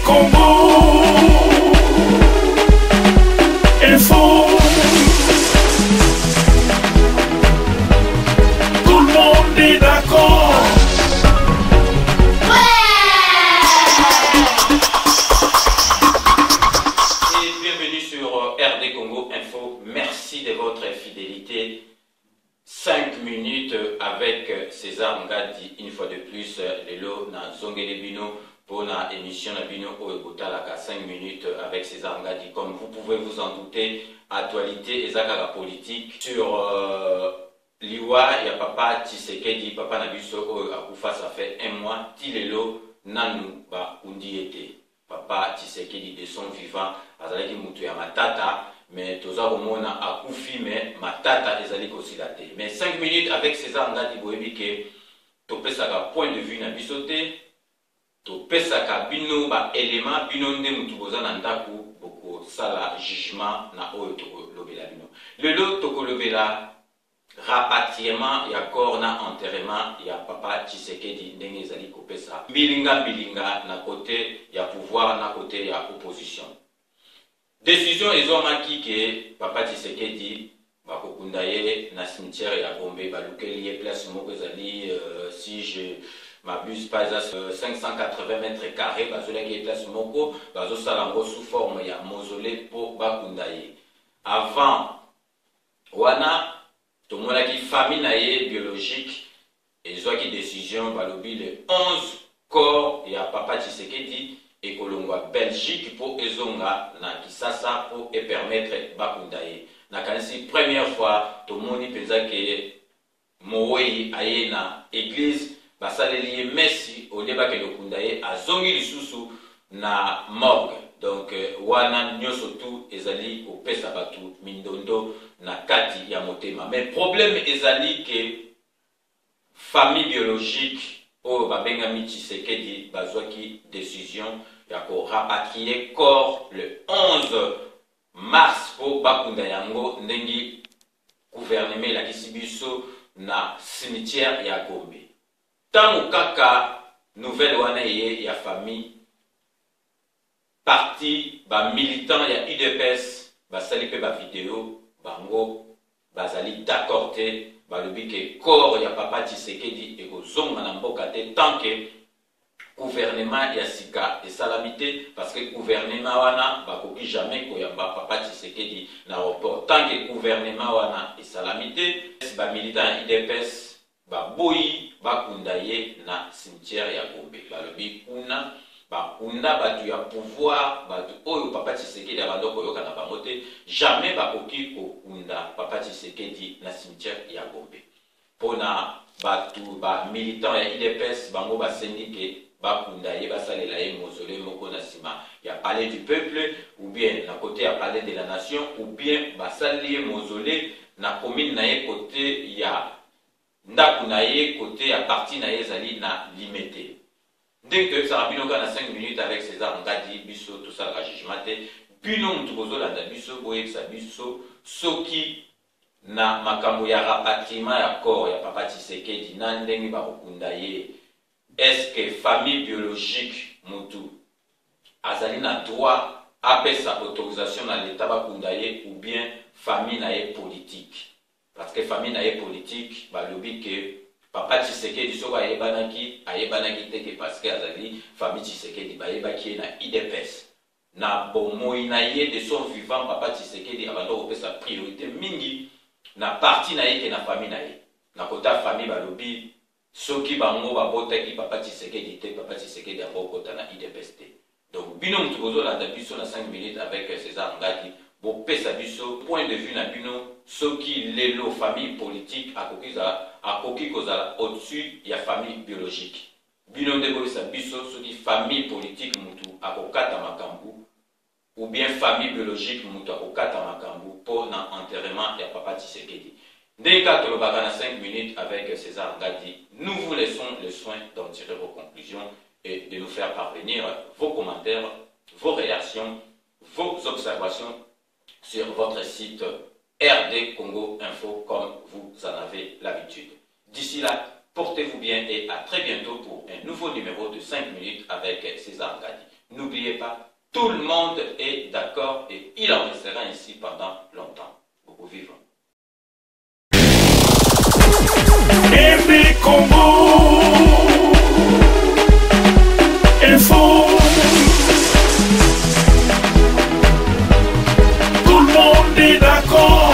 Congo Info. Tout le monde est d'accord. Et bienvenue sur RD Congo Info. Merci de votre fidélité. 5 minutes avec César Ngadi, une fois de plus, Lelo na Zongele Bino pour la émission na Bino Oegotalaka. 5 minutes avec César Ngadi. Comme vous pouvez vous en douter, actualité et la politique sur Liwa, il y a Papa Tshisekedi, Papa Nabiso Akufa, ça fait 1 mois. Tilelo Nanu Ba Undiete. Papa Tshisekedi de son vivant, Azalaki Mutu ya Matata. Mais toza komona akufi mais matata ezali kosilate. Mais 5 minutes avec César Ngadi boyebi ke topesaka point de vue na bisote, topesaka bino ba élément bino nde mutu boza na ndaku boko sala jugement na oyo tokolobela bino. Lelo tokolobela rapatriement ya corps na enterrement ya Papa Tshisekedi ndenge ezali kopesa bilinga na côté ya pouvoir na côté ya opposition. Décision ezomaki ke Papa Tshisekedi bakokunda ye na cimetière ya Gombe balukeli ye place moko ezali si je m'abuse pas 580 mètres carrés bazolaki ye place moko bazosala ngo sous forme ya mausolée po bakunda ye. Avant wana tomonaki famille na ye biologique ezwaki décision balobi le 11 corps ya Papa Tshisekedi et kolongwa Belgique pour ezonga na Kisasa pour permettre bakunda ye. Na kanisi première fois tomoni penza ke Moweyi aye na église basaleli ye messi oleba ke lokunda ye azongi lisusu na morgue. Donc wana nyoso tu ezali kopesa batu mindondo na kati ya motema. Mais problème ezali ke famille biologique o babengami Tshisekedi bazwaki décision ya ko rapatrier corps le 11 mars po bakunda yango ndengi gouvernement la kisibiso na cimetière ya Gombe. Tango kaka nouvelle wana ye ya famille parti ba militant ya UDPS basali pe ba vidéo bango bazali d'accord te balobi ke corps ya Papa Tshisekedi ekozonga na mboka te tant que gouvernement ya sika esalamité parce que gouvernement wana bakoki jamais koyamba Papa Tshisekedi na report tant que gouvernement wana esalamité ba militant IDPS baboyi bakunda ye na cimetière ya Gombe balobi kuna bakunda batu ya pouvoir batu oyo Papa Tshisekedi abandoko yoka na bango te jamais bakoki kokunda Papa Tshisekedi na cimetière ya Gombe. Pona batu ba militant ya IDPS bango basendike bakunda ye basalela ye mausolée moko na sima ya palais du peuple ou bien na côté ya palais de la nation ou bien basali ye mausolée na commune na ye côté ya ndaku na ye côté ya parti na ye ezali na limité. Dès que ça bino na 5 minutes avec César Ngadi biso tout ça la jugement te bino mutu kozolanda biso boyebisa biso soki na makambo ya rapatriement ya corps ya Papa Tshisekedi na ndenge bakokunda ye. Est-ce que famille biologique mutu azali na droit apesa autorisation na l'état bakunda ye ou bien famille na ye politique? Parce que famille na ye politique balobi ke Papa Tshisekedi soka ayebanaki teke parce que azali famille Tshisekedi bayebaki na IDPS na bomoi na ye de son vivant. Papa Tshisekedi abando kopesa priorité mingi na parti na ye ke na famille na ye na kota famille balobi soki bango babotaki Papa Tshisekedi te Papa Tshisekedi abokota na IDPS te. Donc bino mutu kozolanda biso na 5 minutes avec César Ngadi bopesa biso point de vue na bino soki lelo famille politique akoki kozala au-dessus ya famille biologique. Bino nde bolisa biso soki famille politique mutu akokata makambu ou bien famille biologique mutu akokata makambu pour na enterrement ya Papa Tshisekedi. Dès que nous avons 5 minutes avec César Ngadi, nous vous laissons le soin d'en tirer vos conclusions et de nous faire parvenir vos commentaires, vos réactions, vos observations sur votre site RD Congo Info comme vous en avez l'habitude. D'ici là, portez-vous bien et à très bientôt pour un nouveau numéro de 5 minutes avec César Ngadi. N'oubliez pas, tout le monde est d'accord et il en restera ainsi pendant longtemps. Beaucoup vivre. Aimé Congo Info. Tout le monde est d'accord.